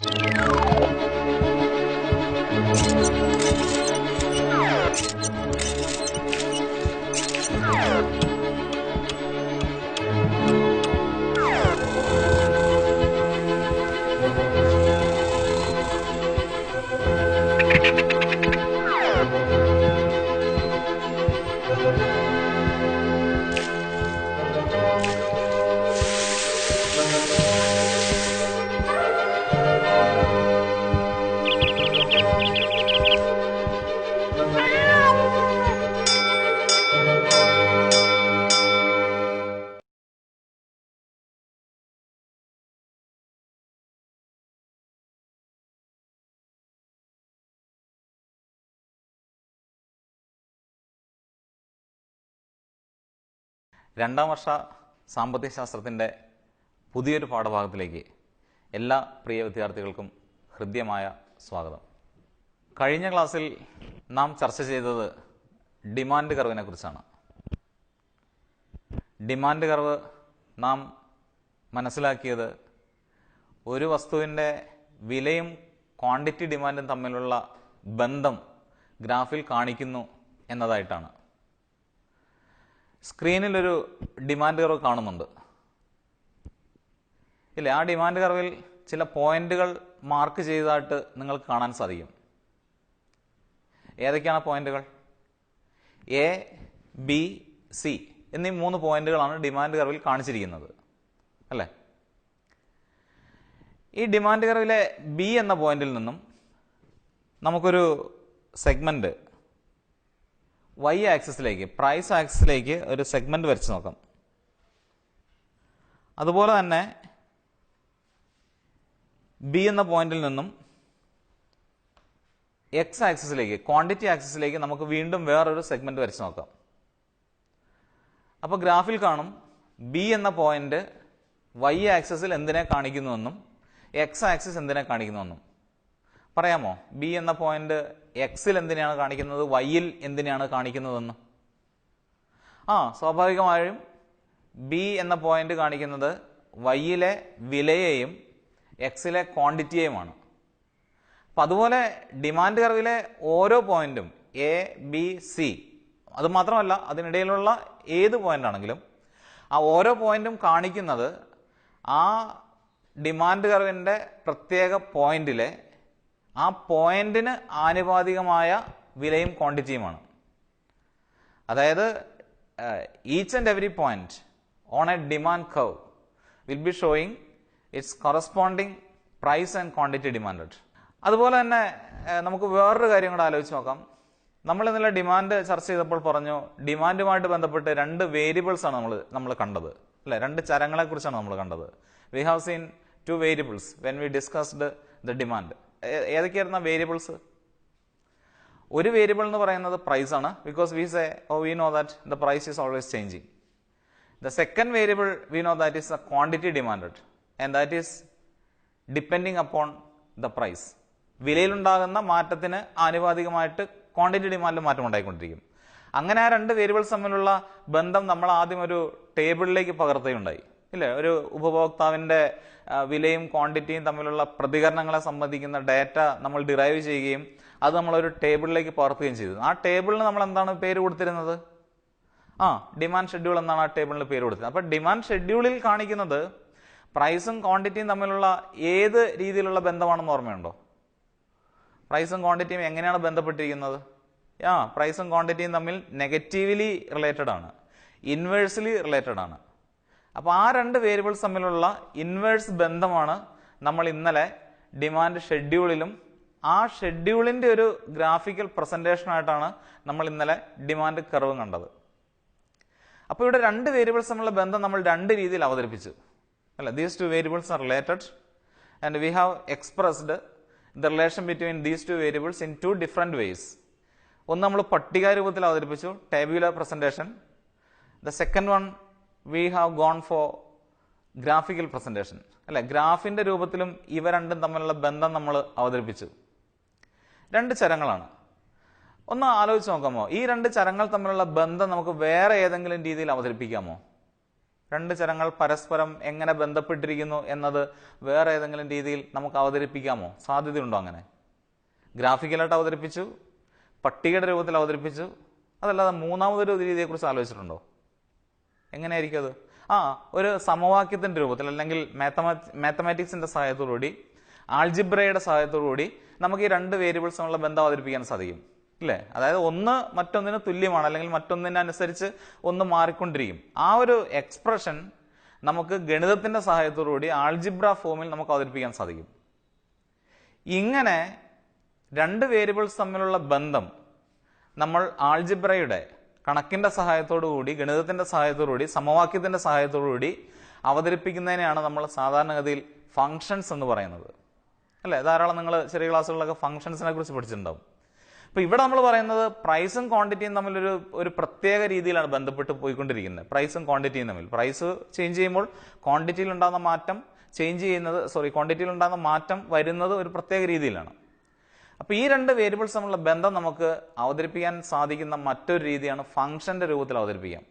രണ്ടാം വർഷ സാമ്പത്തിക ശാസ്ത്രത്തിൻ്റെ പുതിയൊരു പാഠഭാഗത്തിലേക്ക് എല്ലാ പ്രിയ വിദ്യാർത്ഥികൾക്കും ഹൃദ്യമായ സ്വാഗതം. കഴിഞ്ഞ ക്ലാസ്സിൽ നാം ചർച്ച ചെയ്തത് ഡിമാൻഡ് കർവിനെ കുറിച്ചാണ്. ഡിമാൻഡ് കർവ് നാം മനസ്സിലാക്കിയത് ഒരു വസ്തുവിൻ്റെ വിലയും ക്വാണ്ടിറ്റി ഡിമാൻഡും തമ്മിലുള്ള ബന്ധം ഗ്രാഫിൽ കാണിക്കുന്നു എന്നതായിട്ടാണ്. സ്ക്രീനിലൊരു ഡിമാൻഡ് കർവ് കാണുന്നുണ്ട് ഇല്ലേ? ആ ഡിമാൻഡ് കർവിൽ ചില പോയിന്റുകൾ മാർക്ക് ചെയ്തതായിട്ട് നിങ്ങൾക്ക് കാണാൻ സാധിക്കും. ഏതൊക്കെയാണ് പോയിന്റുകൾ? എ, ബി, സി എന്നീ 3 പോയിന്റുകളാണ് ഡിമാൻഡ് കർവിൽ കാണിച്ചിരിക്കുന്നത് അല്ലേ? ഈ ഡിമാൻഡ് കർവിലെ ബി എന്ന പോയിന്റിൽ നിന്നും നമുക്കൊരു സെഗ്മെന്റ് വൈ ആക്സിസിലേക്ക്, പ്രൈസ് ആക്സിസിലേക്ക് ഒരു സെഗ്മെന്റ് വരച്ച് നോക്കാം. അതുപോലെ തന്നെ ബി എന്ന പോയിന്റിൽ നിന്നും എക്സ് ആക്സിസിലേക്ക്, ക്വാണ്ടിറ്റി ആക്സിസിലേക്ക് നമുക്ക് വീണ്ടും വേറൊരു സെഗ്മെന്റ് വരച്ച് നോക്കാം. അപ്പോൾ ഗ്രാഫിൽ കാണും ബി എന്ന പോയിന്റ് വൈ ആക്സിസിൽ എന്തിനെ കാണിക്കുന്നുവെന്നും എക്സ് ആക്സിസ് എന്തിനെ കാണിക്കുന്നുവെന്നും പറയാമോ? ബി എന്ന പോയിന്റ് എക്സിൽ എന്തിനാണ് കാണിക്കുന്നത്, വൈയിൽ എന്തിനാണ് കാണിക്കുന്നതെന്ന്? സ്വാഭാവികമായും ബി എന്ന പോയിന്റ് കാണിക്കുന്നത് വൈയിലെ വിലയെയും എക്സിലെ ക്വാണ്ടിറ്റിയെയുമാണ്. അപ്പം അതുപോലെ ഡിമാൻഡ് കർവിലെ ഓരോ പോയിന്റും എ, ബി, സി, അത് മാത്രമല്ല അതിനിടയിലുള്ള ഏത് പോയിന്റ് ആണെങ്കിലും ആ ഓരോ പോയിന്റും കാണിക്കുന്നത് ആ ഡിമാൻഡ് കർവിൻ്റെ പ്രത്യേക പോയിന്റിലെ ആ പോയിന്റിന് ആനുപാതികമായ വിലയും ക്വാണ്ടിറ്റിയുമാണ്. അതായത് each and every point on a demand curve will be showing its corresponding price and quantity demanded. അതുപോലെ തന്നെ നമുക്ക് വേറൊരു കാര്യം കൂടെ ആലോചിച്ച് നോക്കാം. നമ്മൾ ഇന്നലെ ഡിമാൻഡ് ചർച്ച ചെയ്തപ്പോൾ പറഞ്ഞു, ഡിമാൻഡുമായിട്ട് ബന്ധപ്പെട്ട് 2 വേരിയബിൾസ് ആണ് നമ്മൾ കണ്ടത് അല്ലെ? 2 ചരങ്ങളെ കുറിച്ചാണ് നമ്മൾ കണ്ടത്. We have seen 2 variables when we discussed the demand. ഏതൊക്കെയായിരുന്ന വേരിയബിൾസ്? ഒരു വേരിയബിൾ എന്ന് പറയുന്നത് പ്രൈസ് ആണ്, because we know that the price is always changing. The second variable we know that is the quantity demanded and that is depending upon the price. വിലയിലുണ്ടാകുന്ന മാറ്റത്തിന് ആനുപാതികമായിട്ട് quantity ഡിമാൻഡിൽ മാറ്റം ഉണ്ടായിക്കൊണ്ടിരിക്കും. അങ്ങനെ ആ 2 വേരിയബിൾസ് തമ്മിലുള്ള ബന്ധം നമ്മൾ ആദ്യം ഒരു ടേബിളിലേക്ക് പകർത്തുകയുണ്ടായി ഇല്ലേ? ഒരു ഉപഭോക്താവിന്റെ വിലയും ക്വാണ്ടിറ്റിയും തമ്മിലുള്ള പ്രതികരണങ്ങളെ സംബന്ധിക്കുന്ന ഡാറ്റ നമ്മൾ ഡിറൈവ് ചെയ്യുകയും അത് നമ്മളൊരു ടേബിളിലേക്ക് പകർത്തുകയും ചെയ്തു. ആ ടേബിളിന് നമ്മൾ എന്താണ് പേര് കൊടുത്തിരുന്നത്? ഡിമാൻഡ് ഷെഡ്യൂൾ എന്നാണ് ആ ടേബിളിന് പേര് കൊടുത്തിരുന്നത്. അപ്പൊ ഡിമാൻഡ് ഷെഡ്യൂളിൽ കാണിക്കുന്നത് പ്രൈസും ക്വാണ്ടിറ്റിയും തമ്മിലുള്ള ഏത് രീതിയിലുള്ള ബന്ധമാണെന്ന് ഓർമ്മയുണ്ടോ? പ്രൈസും ക്വാണ്ടിറ്റിയും എങ്ങനെയാണ് ബന്ധപ്പെട്ടിരിക്കുന്നത്? പ്രൈസും ക്വാണ്ടിറ്റിയും തമ്മിൽ നെഗറ്റീവ്ലി റിലേറ്റഡ് ആണ്, ഇൻവേഴ്സ്ലി റിലേറ്റഡ് ആണ്. അപ്പോൾ ആ 2 വേരിയബിൾസ് തമ്മിലുള്ള ഇൻവേഴ്സ് ബന്ധമാണ് നമ്മൾ ഇന്നലെ ഡിമാൻഡ് ഷെഡ്യൂളിലും ആ ഷെഡ്യൂളിന്റെ ഒരു ഗ്രാഫിക്കൽ പ്രസന്റേഷൻ ആയിട്ടാണ് നമ്മൾ ഇന്നലെ ഡിമാൻഡ് കർവ് കണ്ടത്. അപ്പോൾ ഇവിടെ 2 വേരിയബിൾസ് തമ്മിലുള്ള ബന്ധം നമ്മൾ 2 രീതിയിൽ അവതരിപ്പിച്ചു അല്ല? These 2 variables are related and we have expressed the relation between these 2 variables in 2 different ways. ഒന്ന് നമ്മൾ പട്ടിക രൂപത്തിൽ അവതരിപ്പിച്ചു, tabular presentation. The second one we have gone for graphical presentation അല്ലെ? ഗ്രാഫിന്റെ രൂപത്തിലും ഇവ രണ്ടും തമ്മിലുള്ള ബന്ധം നമ്മൾ അവതരിപ്പിച്ചു. 2 ചരങ്ങളാണ്. ഒന്ന് ആലോചിച്ച് നോക്കാമോ? ഈ 2 ചരങ്ങൾ തമ്മിലുള്ള ബന്ധം നമുക്ക് വേറെ ഏതെങ്കിലും രീതിയിൽ അവതരിപ്പിക്കാമോ? രണ്ട് ചരങ്ങൾ പരസ്പരം എങ്ങനെ ബന്ധപ്പെട്ടിരിക്കുന്നു എന്നത് വേറെ ഏതെങ്കിലും രീതിയിൽ നമുക്ക് അവതരിപ്പിക്കാമോ? സാധ്യതയുണ്ടോ? അങ്ങനെ ഗ്രാഫിക്കലായിട്ട് അവതരിപ്പിച്ചു, പട്ടികയുടെ രൂപത്തിൽ അവതരിപ്പിച്ചു, അതല്ലാതെ മൂന്നാമതൊരു രീതിയെക്കുറിച്ച് ആലോചിച്ചിട്ടുണ്ടോ? എങ്ങനെയായിരിക്കും അത്? ഒരു സമവാക്യത്തിൻ്റെ രൂപത്തിൽ അല്ലെങ്കിൽ മാത്തമാറ്റിക്സിൻ്റെ സഹായത്തോടുകൂടി, ആൾജിബ്രയുടെ സഹായത്തോടുകൂടി നമുക്ക് ഈ രണ്ട് വേരിയബിൾസ് തമ്മിലുള്ള ബന്ധം അവതരിപ്പിക്കാൻ സാധിക്കും, അല്ലേ? അതായത് ഒന്ന് മറ്റൊന്നിന് തുല്യമാണ്, അല്ലെങ്കിൽ മറ്റൊന്നിനനുസരിച്ച് ഒന്ന് മാറിക്കൊണ്ടിരിക്കും. ആ ഒരു എക്സ്പ്രഷൻ നമുക്ക് ഗണിതത്തിന്റെ സഹായത്തോടുകൂടി ആൾജിബ്ര ഫോമിൽ നമുക്ക് അവതരിപ്പിക്കാൻ സാധിക്കും. ഇങ്ങനെ രണ്ട് വേരിയബിൾസ് തമ്മിലുള്ള ബന്ധം നമ്മൾ ആൾജിബ്രയുടെ കണക്കിന്റെ സഹായത്തോടുകൂടി, ഗണിതത്തിന്റെ സഹായത്തോടുകൂടി, സമവാക്യത്തിന്റെ സഹായത്തോടുകൂടി അവതരിപ്പിക്കുന്നതിനെയാണ് നമ്മൾ സാധാരണഗതിയിൽ ഫങ്ഷൻസ് എന്ന് പറയുന്നത്, അല്ലേ? ധാരാളം നിങ്ങൾ ചെറിയ ക്ലാസ്സുകളിലൊക്കെ ഫങ്ഷൻസിനെ കുറിച്ച് പഠിച്ചിട്ടുണ്ടാവും. അപ്പൊ ഇവിടെ നമ്മൾ പറയുന്നത് പ്രൈസും ക്വാണ്ടിറ്റിയും തമ്മിലൊരു ഒരു പ്രത്യേക രീതിയിലാണ് ബന്ധപ്പെട്ട് പോയിക്കൊണ്ടിരിക്കുന്നത്. പ്രൈസും ക്വാണ്ടിറ്റിയും തമ്മിൽ പ്രൈസ് ചേഞ്ച് ചെയ്യുമ്പോൾ ക്വാണ്ടിറ്റിയിൽ ഉണ്ടാകുന്ന മാറ്റം ക്വാണ്ടിറ്റിയിൽ ഉണ്ടാകുന്ന മാറ്റം വരുന്നത് ഒരു പ്രത്യേക രീതിയിലാണ്. അപ്പൊ ഈ രണ്ട് വേരിയബിൾസ് തമ്മിലുള്ള ബന്ധം നമുക്ക് അവതരിപ്പിക്കാൻ സാധിക്കുന്ന മറ്റൊരു രീതിയാണ് ഫംഗ്ഷന്റെ രൂപത്തിൽ അവതരിപ്പിക്കാം.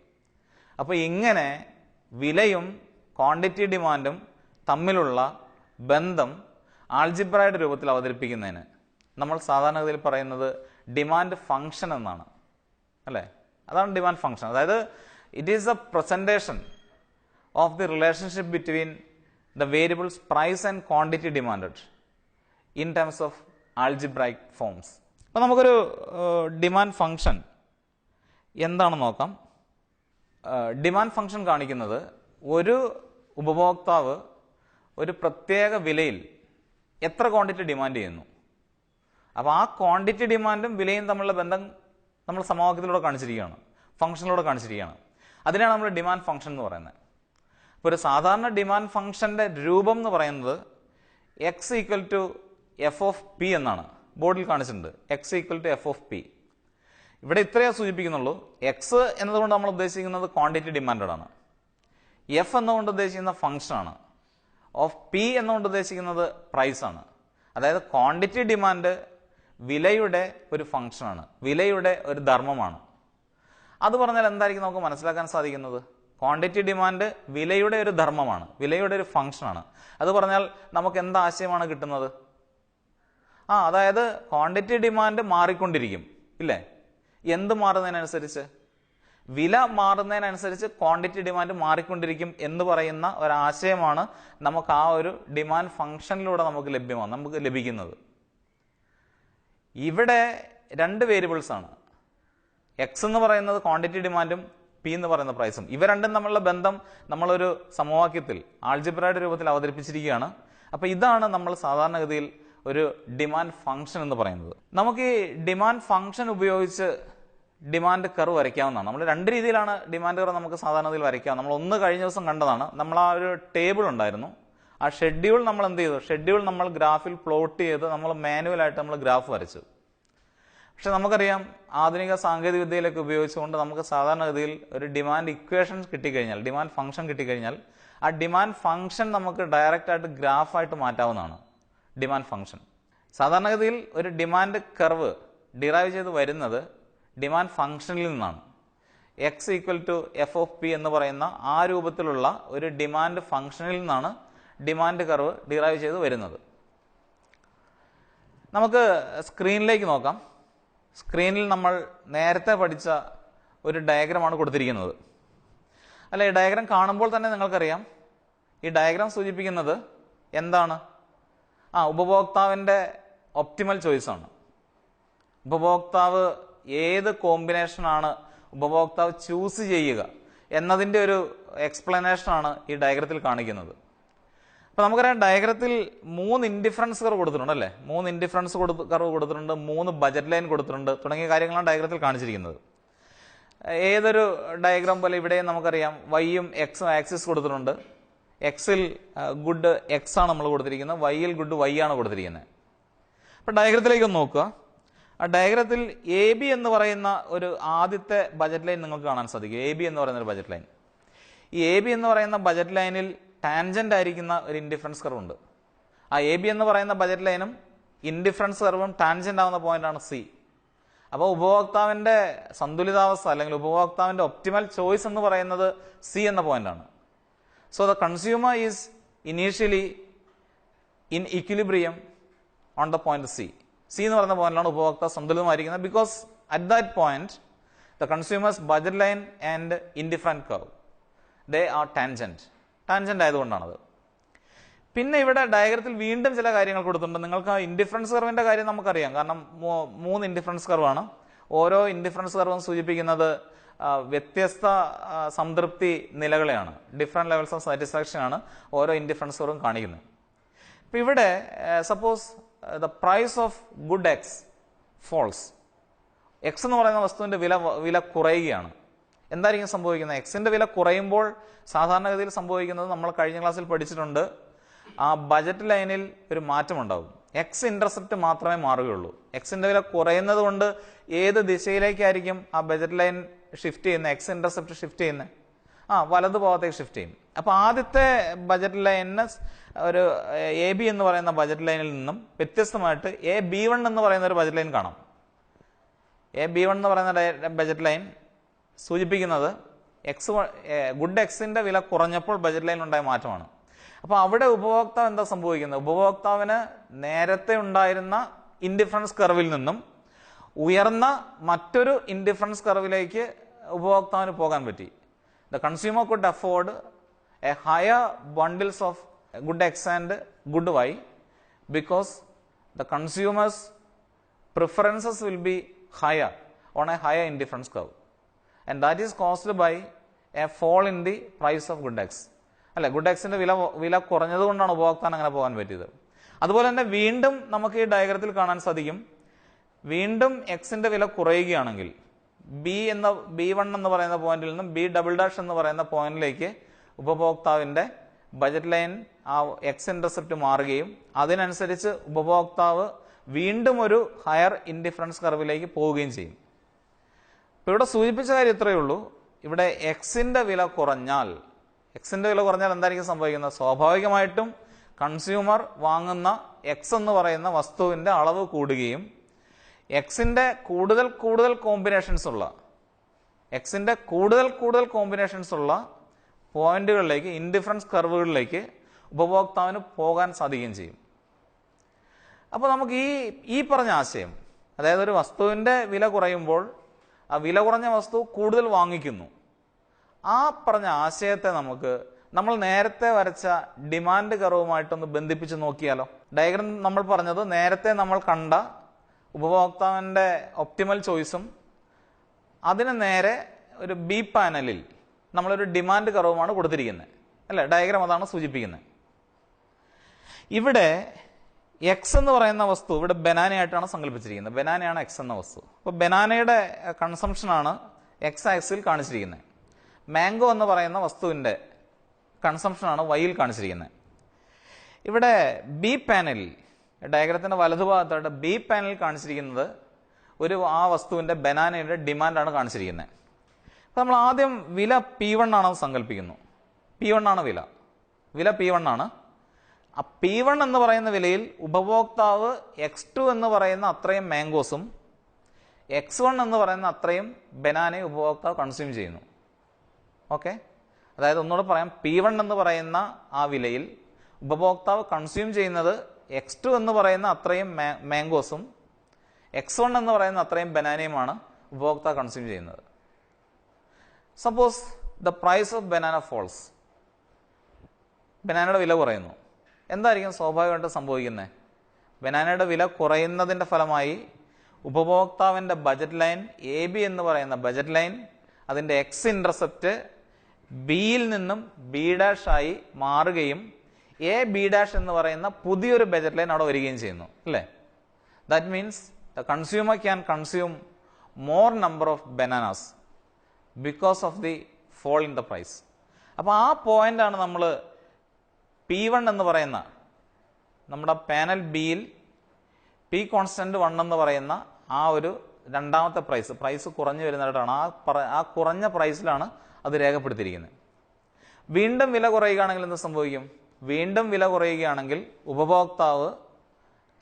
അപ്പൊ ഇങ്ങനെ വിലയും ക്വാണ്ടിറ്റി ഡിമാൻഡും തമ്മിലുള്ള ബന്ധം ആൾജിബ്രയുടെ രൂപത്തിൽ അവതരിപ്പിക്കുന്നതിന് നമ്മൾ സാധാരണഗതിയിൽ പറയുന്നത് ഡിമാൻഡ് ഫംഗ്ഷൻ എന്നാണ്, അല്ലേ? അതാണ് ഡിമാൻഡ് ഫംഗ്ഷൻ. അതായത് it is a presentation of the relationship between the variables price and quantity demanded in terms of algebraic forms. അപ്പം നമുക്കൊരു ഡിമാൻഡ് ഫംഗ്ഷൻ എന്താണെന്ന് നോക്കാം. ഡിമാൻഡ് ഫംഗ്ഷൻ കാണിക്കുന്നത് ഒരു ഉപഭോക്താവ് ഒരു പ്രത്യേക വിലയിൽ എത്ര ക്വാണ്ടിറ്റി ഡിമാൻഡ് ചെയ്യുന്നു. അപ്പോൾ ആ ക്വാണ്ടിറ്റി ഡിമാൻഡും വിലയും തമ്മിലുള്ള ബന്ധം നമ്മൾ സമവാക്യത്തിലൂടെ കാണിച്ചിരിക്കുകയാണ്, ഫംഗ്ഷനിലൂടെ കാണിച്ചിരിക്കുകയാണ്. അതിനാണ് നമ്മൾ ഡിമാൻഡ് ഫംഗ്ഷൻ എന്ന് പറയുന്നത്. ഇപ്പോൾ ഒരു സാധാരണ ഡിമാൻഡ് ഫംഗ്ഷന്റെ രൂപം എന്ന് പറയുന്നത് x equal to f of p എന്നാണ്. ബോർഡിൽ കാണിച്ചിട്ടുണ്ട് x equal to f of p. ഇവിടെ ഇത്രയേ സൂചിപ്പിക്കുന്നുള്ളൂ. എക്സ് എന്നതുകൊണ്ട് നമ്മൾ ഉദ്ദേശിക്കുന്നത് ക്വാണ്ടിറ്റി ഡിമാൻഡഡ് ആണ്. എഫ് എന്നുകൊണ്ട് ഉദ്ദേശിക്കുന്ന ഫംഗ്ഷനാണ്. ഓഫ് പി എന്നുകൊണ്ട് ഉദ്ദേശിക്കുന്നത് പ്രൈസ് ആണ്. അതായത് ക്വാണ്ടിറ്റി ഡിമാൻഡ് വിലയുടെ ഒരു ഫംഗ്ഷനാണ്, വിലയുടെ ഒരു ധർമ്മമാണ്. അത് പറഞ്ഞാൽ എന്തായിരിക്കും നമുക്ക് മനസ്സിലാക്കാൻ സാധിക്കുന്നത്? ക്വാണ്ടിറ്റി ഡിമാൻഡ് വിലയുടെ ഒരു ധർമ്മമാണ്, വിലയുടെ ഒരു ഫംഗ്ഷനാണ്. അത് പറഞ്ഞാൽ നമുക്ക് എന്ത് ആശയമാണ് കിട്ടുന്നത്? അതായത് ക്വാണ്ടിറ്റി ഡിമാൻഡ് മാറിക്കൊണ്ടിരിക്കും, ഇല്ലേ? എന്ത് മാറുന്നതിനനുസരിച്ച്? വില മാറുന്നതിനനുസരിച്ച് ക്വാണ്ടിറ്റി ഡിമാൻഡ് മാറിക്കൊണ്ടിരിക്കും എന്ന് പറയുന്ന ഒരാശയമാണ് നമുക്ക് ആ ഒരു ഡിമാൻഡ് ഫംഗ്ഷനിലൂടെ നമുക്ക് ലഭിക്കുന്നത്. ഇവിടെ രണ്ട് വേരിയബിൾസ് ആണ്. എക്സ് എന്ന് പറയുന്നത് ക്വാണ്ടിറ്റി ഡിമാൻഡും പി എന്ന് പറയുന്ന പ്രൈസും. ഇവ രണ്ടും തമ്മിലുള്ള ബന്ധം നമ്മളൊരു സമവാക്യത്തിൽ ആൾജിബ്രയുടെ രൂപത്തിൽ അവതരിപ്പിച്ചിരിക്കുകയാണ്. അപ്പൊ ഇതാണ് നമ്മൾ സാധാരണഗതിയിൽ ഒരു ഡിമാൻഡ് ഫംഗ്ഷൻ എന്ന് പറയുന്നത്. നമുക്ക് ഈ ഡിമാൻഡ് ഫംഗ്ഷൻ ഉപയോഗിച്ച് ഡിമാൻഡ് കർവ് വരയ്ക്കാവുന്നതാണ്. നമ്മൾ രണ്ട് രീതിയിലാണ് ഡിമാൻഡ് കർവ് നമുക്ക് സാധാരണയിൽ വരയ്ക്കാം. നമ്മൾ ഒന്ന് കഴിഞ്ഞ ദിവസം കണ്ടതാണ്. നമ്മൾ ആ ഒരു ടേബിൾ ഉണ്ടായിരുന്നു, ആ ഷെഡ്യൂൾ നമ്മൾ എന്ത് ചെയ്തു? ഷെഡ്യൂൾ നമ്മൾ ഗ്രാഫിൽ പ്ലോട്ട് ചെയ്ത് നമ്മൾ മാനുവലായിട്ട് നമ്മൾ ഗ്രാഫ് വരച്ചു. പക്ഷെ നമുക്കറിയാം ആധുനിക സാങ്കേതിക വിദ്യയിലൊക്കെ ഉപയോഗിച്ചുകൊണ്ട് നമുക്ക് സാധാരണഗതിയിൽ ഒരു ഡിമാൻഡ് ഇക്വേഷൻ കിട്ടിക്കഴിഞ്ഞാൽ, ഡിമാൻഡ് ഫംഗ്ഷൻ കിട്ടിക്കഴിഞ്ഞാൽ ആ ഡിമാൻഡ് ഫംഗ്ഷൻ നമുക്ക് ഡയറക്റ്റ് ആയിട്ട് ഗ്രാഫായിട്ട് മാറ്റാവുന്നതാണ്. ഡിമാൻഡ് ഫംഗ്ഷൻ സാധാരണഗതിയിൽ ഒരു ഡിമാൻഡ് കർവ് ഡിറൈവ് ചെയ്ത് വരുന്നത് ഡിമാൻഡ് ഫംഗ്ഷനിൽ നിന്നാണ്. X equal to f of p എന്ന് പറയുന്ന ആ രൂപത്തിലുള്ള ഒരു ഡിമാൻഡ് ഫംഗ്ഷനിൽ നിന്നാണ് ഡിമാൻഡ് കർവ് ഡിറൈവ് ചെയ്ത് വരുന്നത്. നമുക്ക് സ്ക്രീനിലേക്ക് നോക്കാം. സ്ക്രീനിൽ നമ്മൾ നേരത്തെ പഠിച്ച ഒരു ഡയഗ്രമാണ് കൊടുത്തിരിക്കുന്നത്. അല്ല, ഈ ഡയഗ്രാം കാണുമ്പോൾ തന്നെ നിങ്ങൾക്കറിയാം ഈ ഡയഗ്രാം സൂചിപ്പിക്കുന്നത് എന്താണ്? ഉപഭോക്താവിൻ്റെ ഒപ്റ്റിമൽ ചോയ്സാണ്. ഉപഭോക്താവ് ഏത് കോമ്പിനേഷനാണ് ഉപഭോക്താവ് ചൂസ് ചെയ്യുക എന്നതിൻ്റെ ഒരു എക്സ്പ്ലനേഷനാണ് ഈ ഡയഗ്രത്തിൽ കാണിക്കുന്നത്. അപ്പൊ നമുക്കറിയാം ഡയഗ്രത്തിൽ 3 ഇൻഡിഫറൻസ് കർവ് കൊടുത്തിട്ടുണ്ട്, അല്ലേ? 3 ഇൻഡിഫറൻസ് കർവ് കൊടുത്തിട്ടുണ്ട്, 3 ബജറ്റ് ലൈൻ കൊടുത്തിട്ടുണ്ട്, തുടങ്ങിയ കാര്യങ്ങളാണ് ഡയഗ്രത്തിൽ കാണിച്ചിരിക്കുന്നത്. ഏതൊരു ഡയഗ്രാം പോലെ ഇവിടെ നമുക്കറിയാം വൈയും എക്സും ആക്സിസ് കൊടുത്തിട്ടുണ്ട്. എക്സിൽ ഗുഡ് എക്സ് ആണ് നമ്മൾ കൊടുത്തിരിക്കുന്നത്, വൈയിൽ ഗുഡ് വൈ ആണ് കൊടുത്തിരിക്കുന്നത്. അപ്പൊ ഡയഗ്രത്തിലേക്ക് ഒന്ന് നോക്കുക. ആ ഡയഗ്രത്തിൽ എ ബി എന്ന് പറയുന്ന ഒരു ആദ്യത്തെ ബജറ്റ് ലൈൻ നിങ്ങൾക്ക് കാണാൻ സാധിക്കും. എ ബി എന്ന് പറയുന്ന ഒരു ബജറ്റ് ലൈൻ. ഈ എ ബി എന്ന് പറയുന്ന ബജറ്റ് ലൈനിൽ ടാൻജന്റ് ആയിരിക്കുന്ന ഒരു ഇൻഡിഫറൻസ് കർവ് ഉണ്ട്. ആ എ ബി എന്ന് പറയുന്ന ബജറ്റ് ലൈനും ഇൻഡിഫറൻസ് കർവും ടാൻജന്റ് ആവുന്ന പോയിന്റാണ് സി. അപ്പോൾ ഉപഭോക്താവിന്റെ സന്തുലിതാവസ്ഥ അല്ലെങ്കിൽ ഉപഭോക്താവിന്റെ ഒപ്റ്റിമൽ ചോയ്സ് എന്ന് പറയുന്നത് സി എന്ന പോയിന്റാണ്. So the consumer is initially in equilibrium on the point C. C എന്ന് പറയുന്ന പോയിന്റിലാണ് ഉപഭോക്താവ് സന്തുലിതമായിരിക്കുന്നത്. Because at that point the consumer's budget line and indifference curve they are tangent ആയതുകൊണ്ടാണത്. പിന്നെ ഇവിടെ ഡയഗ്രത്തിൽ വീണ്ടും ചില കാര്യങ്ങൾ കൊടുത്തിട്ടുണ്ട്. നിങ്ങൾക്ക് ആ ഇൻഡിഫറൻസ് കർവിന്റെ കാര്യം നമുക്കറിയാം, കാരണം 3 ഇൻഡിഫറൻസ് കർവാണ്. ഓരോ ഇൻഡിഫറൻസ് കർവും സൂചിപ്പിക്കുന്നത് വ്യത്യസ്ത സംതൃപ്തി നിലകളെയാണ്, ഡിഫറെന്റ് ലെവൽസ് ഓഫ് സാറ്റിസ്ഫാക്ഷൻ ആണ് ഓരോ ഇൻഡിഫറൻസ് കർവും കാണിക്കുന്നത്. ഇപ്പം ഇവിടെ suppose the price of good x falls, x എന്ന് പറയുന്ന വസ്തുവിന്റെ വില കുറയുകയാണ്. എന്തായിരിക്കും സംഭവിക്കുന്നത്? എക്സിന്റെ വില കുറയുമ്പോൾ സാധാരണഗതിയിൽ സംഭവിക്കുന്നത് നമ്മൾ കഴിഞ്ഞ ക്ലാസ്സിൽ പഠിച്ചിട്ടുണ്ട്, ആ ബജറ്റ് ലൈനിൽ ഒരു മാറ്റം ഉണ്ടാകും. എക്സ് ഇന്റർസെപ്റ്റ് മാത്രമേ മാറുകയുള്ളൂ. എക്സിന്റെ വില കുറയുന്നത് കൊണ്ട് ഏത് ദിശയിലേക്കായിരിക്കും ആ ബജറ്റ് ലൈൻ ഷിഫ്റ്റ് ചെയ്യുന്നത്? എക്സ് ഇന്റർസെപ്റ്റ് ഷിഫ്റ്റ് ചെയ്യുന്നത് വലതു ഭാഗത്തേക്ക് ഷിഫ്റ്റ് ചെയ്യും. അപ്പൊ ആദ്യത്തെ ബജറ്റ് ലൈനിന് ഒരു AB എന്ന് പറയുന്ന ബജറ്റ് ലൈനിൽ നിന്നും വ്യത്യസ്തമായിട്ട് AB1 എന്ന് പറയുന്ന ഒരു ബജറ്റ് ലൈൻ കാണാം. AB1 എന്ന് പറയുന്ന ബജറ്റ് ലൈൻ സൂചിപ്പിക്കുന്നത് ഗുഡ് എക്സിന്റെ വില കുറഞ്ഞപ്പോൾ ബജറ്റ് ലൈൻ ഉണ്ടായ മാറ്റമാണ്. അപ്പൊ അവിടെ ഉപഭോക്താവ് എന്താ സംഭവിക്കുന്നത്? ഉപഭോക്താവിന് നേരത്തെ ഉണ്ടായിരുന്ന ഇൻഡിഫറൻസ് കർവിൽ നിന്നും ഉയർന്ന മറ്റൊരു ഇൻഡിഫറൻസ് കർവിലേക്ക് ഉപഭോക്താവിന് പോകാൻ പറ്റി. The consumer could afford A higher bundles of good X and good Y because the consumer's preferences will be higher on a higher indifference curve, and that is caused by a fall in the price of good X. അല്ലെ, good എക്സിന്റെ വില കുറഞ്ഞത് കൊണ്ടാണ് ഉപഭോക്താവിന് അങ്ങനെ പോകാൻ പറ്റിയത്. അതുപോലെ തന്നെ വീണ്ടും നമുക്ക് ഈ ഡയഗ്രത്തിൽ കാണാൻ സാധിക്കും, വീണ്ടും എക്സിന്റെ വില കുറയുകയാണെങ്കിൽ B1 എന്ന് പറയുന്ന പോയിന്റിൽ നിന്നും B" എന്ന് പറയുന്ന പോയിന്റിലേക്ക് ഉപഭോക്താവിന്റെ ബജറ്റ് ലൈൻ ആ എക്സ് ഇന്റർസെപ്റ്റ് മാറുകയും അതിനനുസരിച്ച് ഉപഭോക്താവ് വീണ്ടും ഒരു ഹയർ ഇൻഡിഫറൻസ് കർവിലേക്ക് പോവുകയും ചെയ്യും. ഇപ്പൊ ഇവിടെ സൂചിപ്പിച്ച കാര്യം ഇത്രയേ ഉള്ളൂ. ഇവിടെ എക്സിന്റെ വില കുറഞ്ഞാൽ എന്തായിരിക്കും സംഭവിക്കുന്നത്? സ്വാഭാവികമായിട്ടും കൺസ്യൂമർ വാങ്ങുന്ന എക്സ് എന്ന് പറയുന്ന വസ്തുവിന്റെ അളവ് കൂടുകയും എക്സിന്റെ കൂടുതൽ കോമ്പിനേഷൻസ് ഉള്ള പോയിന്റുകളിലേക്ക്, ഇൻഡിഫറൻസ് കർവുകളിലേക്ക് ഉപഭോക്താവിന് പോകാൻ സാധിക്കുകയും ചെയ്യും. അപ്പോൾ നമുക്ക് ഈ പറഞ്ഞ ആശയം, അതായത് ഒരു വസ്തുവിന്റെ വില കുറയുമ്പോൾ ആ വില കുറഞ്ഞ വസ്തു കൂടുതൽ വാങ്ങിക്കുന്നു, ആ പറഞ്ഞ ആശയത്തെ നമ്മൾ നേരത്തെ വരച്ച ഡിമാൻഡ് കർവുമായിട്ടൊന്ന് ബന്ധിപ്പിച്ച് നോക്കിയാലോ? ഡയഗ്രം നമ്മൾ പറഞ്ഞത് നേരത്തെ നമ്മൾ കണ്ട ഉപഭോക്താവിന്റെ ഒപ്റ്റിമൽ ചോയ്സും അതിന് നേരെ ഒരു B പാനലിൽ നമ്മളൊരു ഡിമാൻഡ് കർവുമാണ് കൊടുത്തിരിക്കുന്നത്, അല്ലെ? ഡയഗ്രാം അതാണ് സൂചിപ്പിക്കുന്നത്. ഇവിടെ എക്സ് എന്ന് പറയുന്ന വസ്തു ഇവിടെ ബനാനയായിട്ടാണ് സങ്കല്പിച്ചിരിക്കുന്നത്. ബനാനയാണ് എക്സ് എന്ന വസ്തു. അപ്പോൾ ബനാനയുടെ കൺസംഷനാണ് എക്സ് ആക്സിൽ കാണിച്ചിരിക്കുന്നത്. മാംഗോ എന്ന് പറയുന്ന വസ്തുവിന്റെ കൺസംഷനാണ് വൈയിൽ കാണിച്ചിരിക്കുന്നത്. ഇവിടെ B പാനലിൽ, ഡയഗ്രത്തിന്റെ വലതുഭാഗത്തായിട്ട് B പാനലിൽ കാണിച്ചിരിക്കുന്നത് ആ വസ്തുവിന്റെ ബനാനയുടെ ഡിമാൻഡാണ് കാണിച്ചിരിക്കുന്നത്. അപ്പോൾ നമ്മൾ ആദ്യം വില P1 ആണെന്ന് സങ്കല്പിക്കുന്നു. P1 ആണ് വില P1 ആണ്. ആ P1 എന്ന് പറയുന്ന വിലയിൽ ഉപഭോക്താവ് X2 എന്ന് പറയുന്ന അത്രയും മാംഗോസും X1 എന്ന് പറയുന്ന അത്രയും ബനാനയും ഉപഭോക്താവ് കൺസ്യൂം ചെയ്യുന്നു. ഓക്കെ, അതായത് ഒന്നുകൂടെ പറയാം, P1 എന്ന് പറയുന്ന ആ വിലയിൽ ഉപഭോക്താവ് കൺസ്യൂം ചെയ്യുന്നത് X2 എന്ന് പറയുന്ന അത്രയും മാംഗോസും X1 എന്ന് പറയുന്ന അത്രയും ബനാനയുമാണ് ഉപഭോക്താവ് കൺസ്യൂം ചെയ്യുന്നത്. Suppose the price of banana falls, ബനാനയുടെ വില കുറയുന്നു. എന്തായിരിക്കും സ്വാഭാവികമായിട്ട് സംഭവിക്കുന്നത്? ബനാനയുടെ വില കുറയുന്നതിന്റെ ഫലമായി ഉപഭോക്താവിന്റെ ബജറ്റ് ലൈൻ AB എന്ന് പറയുന്ന ബജറ്റ് ലൈൻ അതിന്റെ എക്സ് ഇന്റർസെപ്റ്റ് Bയിൽ നിന്നും B' ആയി മാറുകയും B' എന്ന് പറയുന്ന പുതിയൊരു ബജറ്റ് ലൈൻ അവിടെ വരികയും ചെയ്യുന്നു, അല്ലേ? That means the consumer can consume more number of bananas because of the fall in the price. അപ്പോൾ ആ പോയിന്റാണ് നമ്മൾ P1 എന്ന് പറയുന്ന നമ്മുടെ പാനൽ Bയിൽ P കോൺസ്റ്റന്റ് 1 എന്ന് പറയുന്ന ആ ഒരു രണ്ടാമത്തെ പ്രൈസ് കുറഞ്ഞു വരുന്നിടത്താണ്, ആ കുറഞ്ഞ പ്രൈസിലാണ് അത് രേഖപ്പെടുത്തിയിരിക്കുന്നത്. വീണ്ടും വില കുറയുകയാണെങ്കിൽ എന്ത് സംഭവിക്കും? വീണ്ടും വില കുറയുകയാണെങ്കിൽ ഉപഭോക്താവ്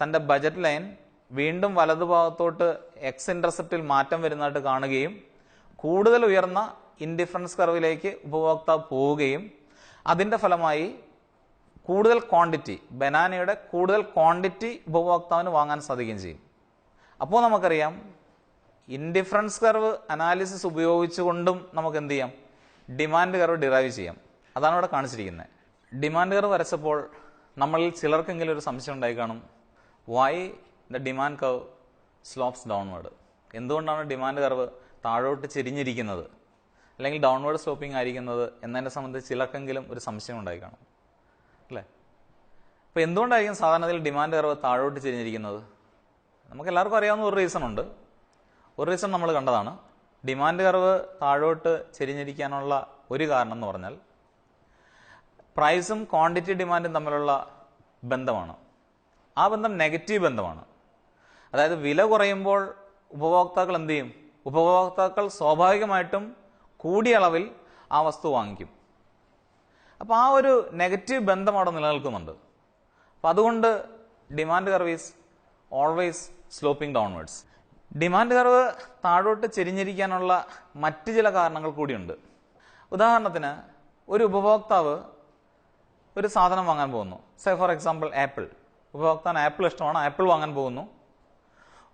തൻ്റെ ബജറ്റ് ലൈൻ വീണ്ടും വലതുഭാഗത്തോട്ട് എക്സ് ഇന്റർസെപ്റ്റിൽ മാറ്റം വരുന്നതായിട്ട് കാണുകയും കൂടുതൽ ഉയർന്ന ഇൻഡിഫറൻസ് കർവിലേക്ക് ഉപഭോക്താവ് പോവുകയും അതിൻ്റെ ഫലമായി കൂടുതൽ ക്വാണ്ടിറ്റി, ബനാനയുടെ കൂടുതൽ ക്വാണ്ടിറ്റി ഉപഭോക്താവിന് വാങ്ങാൻ സാധിക്കുകയും ചെയ്യും. അപ്പോൾ നമുക്കറിയാം, ഇൻഡിഫറൻസ് കർവ് അനാലിസിസ് ഉപയോഗിച്ചുകൊണ്ടും നമുക്ക് എന്ത് ചെയ്യാം, ഡിമാൻഡ് കർവ് ഡിറൈവ് ചെയ്യാം. അതാണ് ഇവിടെ കാണിച്ചിരിക്കുന്നത്. ഡിമാൻഡ് കർവ് വരച്ചപ്പോൾ നമ്മളിൽ ചിലർക്കെങ്കിലും ഒരു സംശയം ഉണ്ടായി കാണും, why the demand curve slopes downward. എന്തുകൊണ്ടാണ് ഡിമാൻഡ് കർവ് താഴോട്ട് ചെരിഞ്ഞിരിക്കുന്നത് അല്ലെങ്കിൽ ഡൗൺവേർഡ് സ്ലോപ്പിംഗ് ആയിരിക്കുന്നത് എന്നതിനെ സംബന്ധിച്ച് ചിലർക്കെങ്കിലും ഒരു സംശയം ഉണ്ടായി കാണും അല്ലേ. അപ്പോൾ എന്തുകൊണ്ടായിരിക്കും സാധാരണത്തിൽ ഡിമാൻഡ് കർവ് താഴോട്ട് ചെരിഞ്ഞിരിക്കുന്നത്? നമുക്ക് എല്ലാവർക്കും അറിയാവുന്ന ഒരു റീസൺ ഉണ്ട്. ഒരു റീസൺ നമ്മൾ കണ്ടതാണ്. ഡിമാൻഡ് കർവ് താഴോട്ട് ചെരിഞ്ഞിരിക്കാനുള്ള ഒരു കാരണം എന്ന് പറഞ്ഞാൽ പ്രൈസും ക്വാണ്ടിറ്റി ഡിമാൻഡും തമ്മിലുള്ള ബന്ധമാണ്. ആ ബന്ധം നെഗറ്റീവ് ബന്ധമാണ്. അതായത് വില കുറയുമ്പോൾ ഉപഭോക്താക്കൾ എന്ത് ചെയ്യും? ഉപഭോക്താക്കൾ സ്വാഭാവികമായിട്ടും കൂടിയ അളവിൽ ആ വസ്തു വാങ്ങിക്കും. അപ്പോൾ ആ ഒരു നെഗറ്റീവ് ബന്ധം അവിടെ നിലനിൽക്കുന്നുണ്ട്. അപ്പം അതുകൊണ്ട് demand curve is always sloping downwards. Demand curve താഴോട്ട് ചെരിഞ്ഞിരിക്കാനുള്ള മറ്റ് ചില കാരണങ്ങൾ കൂടിയുണ്ട്. ഉദാഹരണത്തിന്, ഒരു ഉപഭോക്താവ് ഒരു സാധനം വാങ്ങാൻ പോകുന്നു. Say for example apple. ഉപഭോക്താവിന് ആപ്പിൾ ഇഷ്ടമാണ്, ആപ്പിൾ വാങ്ങാൻ പോകുന്നു.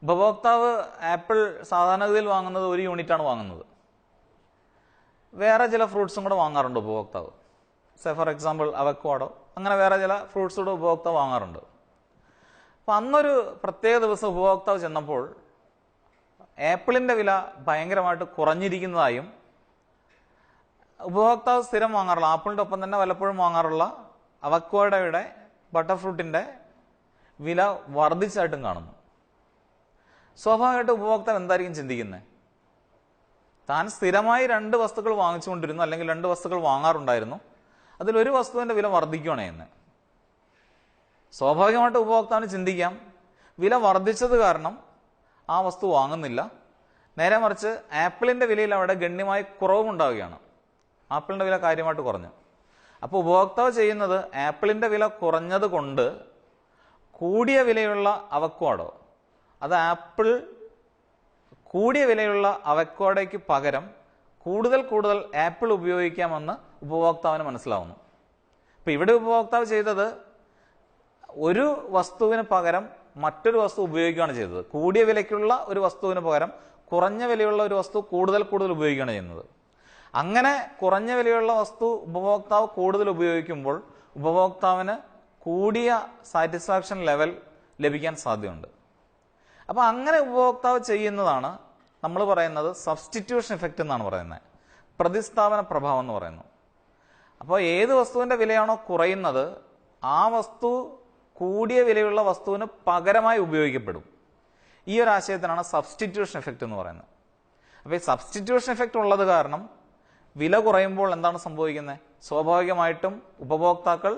ഉപഭോക്താവ് ആപ്പിൾ സാധാരണഗതിയിൽ വാങ്ങുന്നത് 1 യൂണിറ്റാണ് വാങ്ങുന്നത്. വേറെ ചില ഫ്രൂട്ട്സും കൂടെ വാങ്ങാറുണ്ട് ഉപഭോക്താവ്. സേ ഫോർ എക്സാമ്പിൾ അവക്കാഡോ, അങ്ങനെ വേറെ ചില ഫ്രൂട്ട്സ് കൂടെ ഉപഭോക്താവ് വാങ്ങാറുണ്ട്. അപ്പം അന്നൊരു പ്രത്യേക ദിവസം ഉപഭോക്താവ് ചെന്നപ്പോൾ ആപ്പിളിൻ്റെ വില ഭയങ്കരമായിട്ട് കുറഞ്ഞിരിക്കുന്നതായും ഉപഭോക്താവ് സ്ഥിരം വാങ്ങാറുള്ള, ആപ്പിളിൻ്റെ ഒപ്പം തന്നെ വല്ലപ്പോഴും വാങ്ങാറുള്ള അവക്കാഡോയുടെ, ബട്ടർ ഫ്രൂട്ടിൻ്റെ വില വർദ്ധിച്ചായിട്ടും കാണുന്നു. സ്വാഭാവികമായിട്ട് ഉപഭോക്താവ് എന്തായിരിക്കും ചിന്തിക്കുന്നത്? താൻ സ്ഥിരമായി 2 വസ്തുക്കൾ വാങ്ങിച്ചുകൊണ്ടിരുന്നു, അല്ലെങ്കിൽ 2 വസ്തുക്കൾ വാങ്ങാറുണ്ടായിരുന്നു, അതിലൊരു വസ്തുവിൻ്റെ വില വർദ്ധിക്കുകയാണ് ചെയ്യുന്നത്. സ്വാഭാവികമായിട്ട് ഉപഭോക്താവിന് ചിന്തിക്കാം, വില വർദ്ധിച്ചത് കാരണം ആ വസ്തു വാങ്ങുന്നില്ല. നേരെ മറിച്ച് ആപ്പിളിൻ്റെ വിലയിൽ അവിടെ ഗണ്യമായി കുറവുണ്ടാവുകയാണ്. ആപ്പിളിൻ്റെ വില കാര്യമായിട്ട് കുറഞ്ഞു. അപ്പോൾ ഉപഭോക്താവ് ചെയ്യുന്നത്, ആപ്പിളിൻ്റെ വില കുറഞ്ഞത് കൊണ്ട് കൂടിയ വിലയുള്ള അവക്കാഡോ, അത് ആപ്പിൾ കൂടിയ വിലയുള്ള അവക്കാഡോയ്ക്ക് പകരം കൂടുതൽ ആപ്പിൾ ഉപയോഗിക്കാമെന്ന് ഉപഭോക്താവിന് മനസ്സിലാവുന്നു. അപ്പം ഇവിടെ ഉപഭോക്താവ് ചെയ്തത് ഒരു വസ്തുവിന് പകരം മറ്റൊരു വസ്തു ഉപയോഗിക്കുകയാണ് ചെയ്തത്. കൂടിയ വിലയ്ക്കുള്ള ഒരു വസ്തുവിന് പകരം കുറഞ്ഞ വിലയുള്ള ഒരു വസ്തു കൂടുതൽ ഉപയോഗിക്കുകയാണ് ചെയ്യുന്നത്. അങ്ങനെ കുറഞ്ഞ വിലയുള്ള വസ്തു ഉപഭോക്താവ് കൂടുതൽ ഉപയോഗിക്കുമ്പോൾ ഉപഭോക്താവിന് കൂടിയ സാറ്റിസ്ഫാക്ഷൻ ലെവൽ ലഭിക്കാൻ സാധ്യതയുണ്ട്. അപ്പോൾ അങ്ങനെ ഉപഭോക്താവ് ചെയ്യുന്നതാണ് നമ്മൾ പറയുന്നത് സബ്സ്റ്റിറ്റ്യൂഷൻ ഇഫക്റ്റ് എന്നാണ് പറയുന്നത്, പ്രതിസ്ഥാപന പ്രഭാവം എന്ന് പറയുന്നു. അപ്പോൾ ഏത് വസ്തുവിൻ്റെ വിലയാണോ കുറയുന്നത്, ആ വസ്തു കൂടിയ വിലയുള്ള വസ്തുവിന് പകരമായി ഉപയോഗിക്കപ്പെടും. ഈ ഒരു ആശയത്തിനാണ് സബ്സ്റ്റിറ്റ്യൂഷൻ എഫക്റ്റ് എന്ന് പറയുന്നത്. അപ്പോൾ ഈ സബ്സ്റ്റിറ്റ്യൂഷൻ എഫക്റ്റ് ഉള്ളത് കാരണം വില കുറയുമ്പോൾ എന്താണ് സംഭവിക്കുന്നത്? സ്വാഭാവികമായിട്ടും ഉപഭോക്താക്കൾ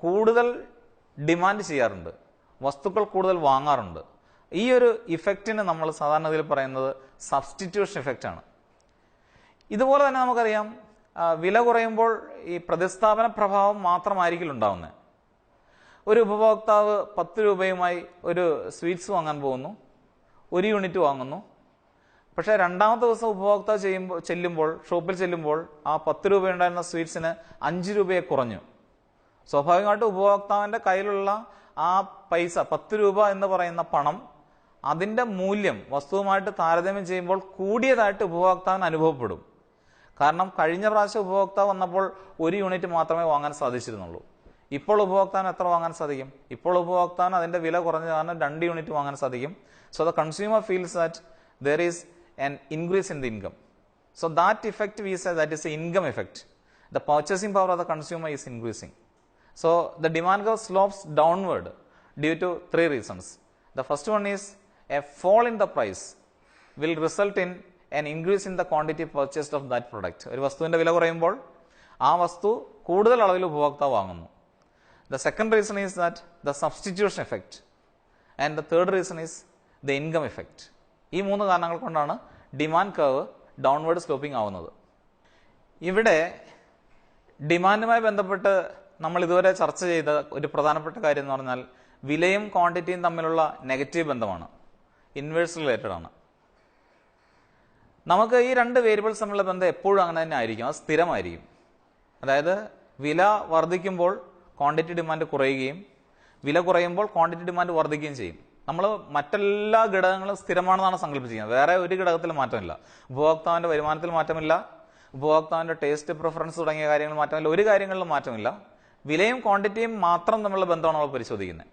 കൂടുതൽ ഡിമാൻഡ് ചെയ്യാറുണ്ട്, വസ്തുക്കൾ കൂടുതൽ വാങ്ങാറുണ്ട്. ഈ ഒരു ഇഫക്റ്റിന് നമ്മൾ സാധാരണഗതിയിൽ പറയുന്നത് സബ്സ്റ്റിറ്റ്യൂഷൻ ഇഫക്റ്റ് ആണ്. ഇതുപോലെ തന്നെ നമുക്കറിയാം, വില കുറയുമ്പോൾ ഈ പ്രതിസ്ഥാപന പ്രഭാവം മാത്രമായിരിക്കില്ല ഉണ്ടാവുന്നത്. ഒരു ഉപഭോക്താവ് 10 രൂപയുമായി ഒരു സ്വീറ്റ്സ് വാങ്ങാൻ പോകുന്നു, 1 യൂണിറ്റ് വാങ്ങുന്നു. പക്ഷേ രണ്ടാമത്തെ ദിവസം ഉപഭോക്താവ് ഷോപ്പിൽ ചെല്ലുമ്പോൾ ആ 10 രൂപയുണ്ടായിരുന്ന സ്വീറ്റ്സിന് 5 രൂപയെ കുറഞ്ഞു. സ്വാഭാവികമായിട്ടും ഉപഭോക്താവിൻ്റെ കയ്യിലുള്ള ആ പൈസ, 10 രൂപ എന്ന് പറയുന്ന പണം, അതിൻ്റെ മൂല്യം വസ്തുവുമായിട്ട് താരതമ്യം ചെയ്യുമ്പോൾ കൂടിയതായിട്ട് ഉപഭോക്താവിന് അനുഭവപ്പെടും. കാരണം കഴിഞ്ഞ പ്രാവശ്യം ഉപഭോക്താവ് വന്നപ്പോൾ 1 യൂണിറ്റ് മാത്രമേ വാങ്ങാൻ സാധിച്ചിരുന്നുള്ളൂ. ഇപ്പോൾ ഉപഭോക്താവിന് എത്ര വാങ്ങാൻ സാധിക്കും? ഇപ്പോൾ ഉപഭോക്താവിന് അതിൻ്റെ വില കുറഞ്ഞ കാരണം 2 യൂണിറ്റ് വാങ്ങാൻ സാധിക്കും. So the consumer feels that there is an increase in the income. So that effect we say that is the income effect. The purchasing power of the consumer is increasing. So the demand curve slopes downward due to 3 reasons. The first one is a fall in the price will result in an increase in the quantity purchased of that product. ഒരു വസ്തുവിൻ്റെ വില കുറയുമ്പോൾ ആ വസ്തു കൂടുതൽ അളവിൽ ഉപഭോക്താവ് വാങ്ങുന്നു. The second reason is that the substitution effect. And the third reason is the income effect. ഈ 3 കാരണങ്ങൾ കൊണ്ടാണ് ഡിമാൻഡ് കർവ് ഡൗൺവേർഡ് സ്ലോപ്പിംഗ് ആവുന്നത്. ഇവിടെ ഡിമാൻഡുമായി ബന്ധപ്പെട്ട് നമ്മൾ ഇതുവരെ ചർച്ച ചെയ്ത ഒരു പ്രധാനപ്പെട്ട കാര്യം എന്ന് പറഞ്ഞാൽ വിലയും ക്വാണ്ടിറ്റിയും തമ്മിലുള്ള നെഗറ്റീവ് ബന്ധമാണ്, ഇൻവേഴ്സ് റിലേറ്റഡ് ആണ്. നമുക്ക് ഈ 2 വേരിയബിൾസ് തമ്മിലുള്ള ബന്ധം എപ്പോഴും അങ്ങനെ തന്നെ ആയിരിക്കും, അത് സ്ഥിരമായിരിക്കും. അതായത് വില വർദ്ധിക്കുമ്പോൾ ക്വാണ്ടിറ്റി ഡിമാൻഡ് കുറയുകയും വില കുറയുമ്പോൾ ക്വാണ്ടിറ്റി ഡിമാൻഡ് വർദ്ധിക്കുകയും ചെയ്യും. നമ്മൾ മറ്റെല്ലാ ഘടകങ്ങളും സ്ഥിരമാണെന്നാണ് സങ്കല്പിച്ചിരിക്കുന്നത്. വേറെ ഒരു ഘടകത്തിൽ മാറ്റമില്ല. ഉപഭോക്താവിൻ്റെ വരുമാനത്തിൽ മാറ്റമില്ല, ഉപഭോക്താവിൻ്റെ ടേസ്റ്റ് പ്രിഫറൻസ് തുടങ്ങിയ കാര്യങ്ങൾ മാറ്റമില്ല, ഒരു കാര്യങ്ങളിലും മാറ്റമില്ല. വിലയും ക്വാണ്ടിറ്റിയും മാത്രം തമ്മിലുള്ള ബന്ധമാണ് നമ്മൾ പരിശോധിക്കുന്നത്.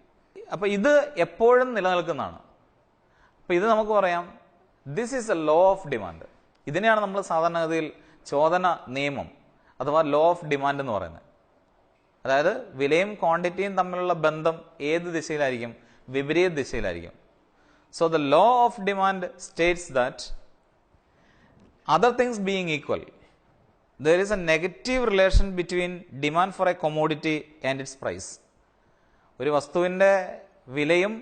അപ്പോൾ ഇത് എപ്പോഴും നിലനിൽക്കുന്നതാണ്. അപ്പോൾ ഇത് നമുക്ക് പറയാം this is A law of demand. ഇതിനെയാണ് നമ്മൾ സാധാരണഗതിയിൽ ചോദന നിയമം അഥവാ ലോ ഓഫ് ഡിമാൻഡ് എന്ന് പറയുന്നത്. അതായത് വിലയും ക്വാണ്ടിറ്റിയും തമ്മിലുള്ള ബന്ധം ഏത് ദിശയിലായിരിക്കും? വിപരീത ദിശയിലായിരിക്കും. So the law of demand States that other things being equal there is a negative relation between demand for a commodity and its price. ഒരു വസ്തുവിൻ്റെ വിലയും